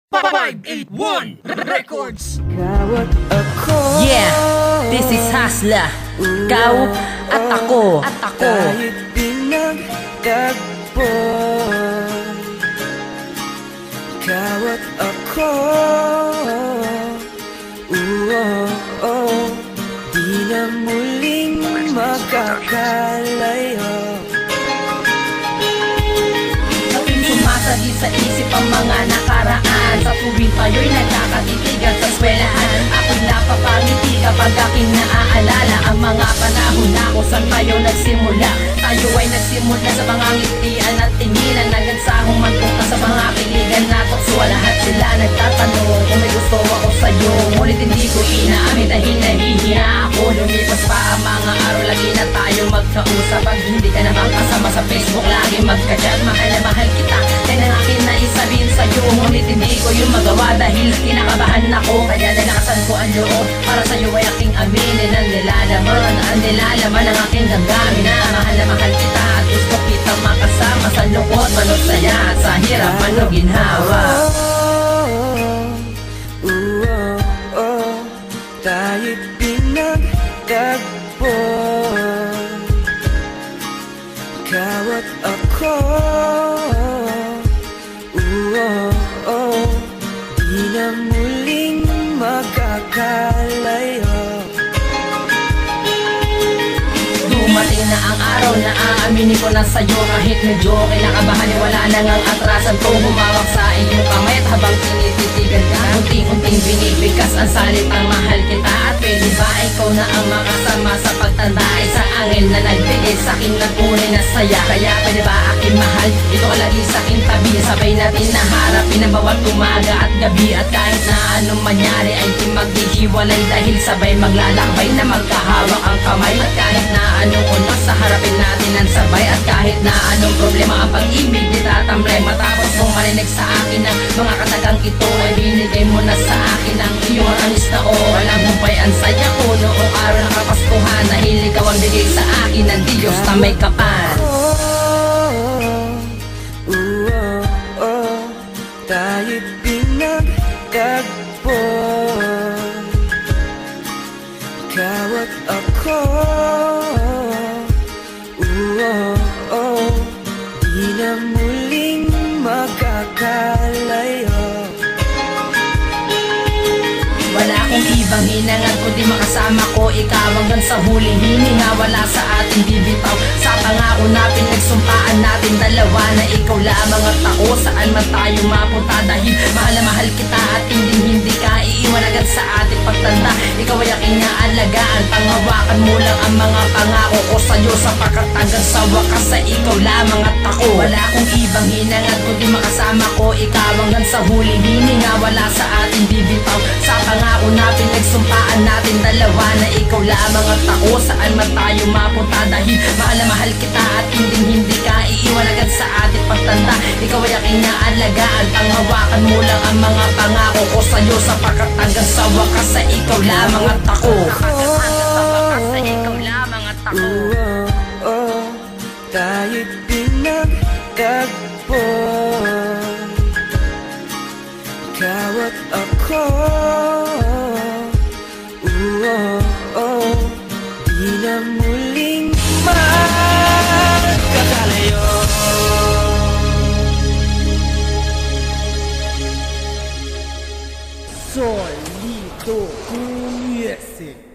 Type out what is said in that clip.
581 Records. Kawat ako. Yeah, this is Hasla. Ikaw at ako. Kahit pinagtagpo. Kawat ako. Di na muling makakalayo. Sumasagi sa isip ang mga nakaraan. Sa tuwing tayo'y nagkakatitigan sa eskwelahan, ako'y napapangiti kapag aking naaalala ang mga panahon na kung saan tayo nagsimula. Tayo ay nagsimula sa mga ngitian at tinginan, hanggang sa humantong sa mga piligan na tukso. Lahat sila nagtatanong kung may gusto ako sa'yo, ngunit hindi ko inaamin dahil nahihiya ako. Lumipas pa ang mga araw, lagi na tayo magkausap. Pag hindi ka naman kasama sa Facebook, lagi magka-chat. Mahal na mahal kita, yan ang akin na isabihin sa'yo, ngunit hindi ko yung magawa dahil kinakabahan ako. Kaya nilakasan ko ang loob para sa'yo ay aking aminin. Ang nilalaman ang aking damdamin na mahal na mahal kita at gusto kitang makasama sa lungkot, manot saya at sa hirap, ano ginhawa. Tayo'y pinagtagpo. Kawat ako. Di na muling makakalayo. Dumating na ang araw na aaminin ko na sa'yo, kahit medyo kinakabahan, wala na ngang atrasan to. Humawak sa iyong kamay at habang tinititigan ka, unting-unting binibigkas ang salitang mahal kita. At pwede ba ikaw na ang makasama sa pagtanda, ay sa angel na nagbigay sa'kin ng tunay na saya. Kaya pwede ba aking mahal, ito ka lagi sa'king tabi, sabay natin naharapin ang bawat umaga at gabi. At kahit na anong manyari ay di maghihiwalay, dahil sabay maglalakbay na magkahawak ang kamay. At kahit na anong unos sa harapin natin ang sabay, at kahit na anong problema ang pag-ibig di tatamlay. Matapos mong marinig sa akin ang mga katagang ito, ay binigay mo na sa akin ang iyong anis na walang humpay. Ang saya ko noong araw ng Kapaskuhan, dahil ikaw ang bigay sa akin ng Diyos na may kapal. Tayo'y pinagtagpo. Kawat ako. Di na muling makakalayo. Wala akong ibang hinangad kundi makasama ko ikaw hanggang sa huling hininga. Wala sa ating bibitaw sa pangako na pinagsumpaan natin dalawa, na ikaw lamang at ako saan man tayo mapunta. Dahil mahal na mahal kita at hindi ka iiwan agad sa ating pagtanda. Ikaw ay aking naalagaan, panghawakan mo lang ang mga pangako ko sa'yo, sapagkat hanggang sa wakas sa ikaw lamang at ako. Wala akong ibang hinangad kundi makasama ko ikaw hanggang sa huling hininga. Wala sa ating bibitaw sa pangako na pinagsumpaan natin dalawa, na ikaw lamang at ako saan man tayo mapunta. Dahil mahal na mahal kita at hindi ka iiwan agad sa ating pagtanda. Ikaw ay aking naalagaan, panghawakan mo lang ang mga pangako ko sa'yo, sapagkat hanggang sa wakas sa ikaw lamang at ako. Hanggang sa wakas sa ikaw lamang at ako. Tayo'y pinagtagpo. Kawat ako. Di na muling makakalayo. Solito Music.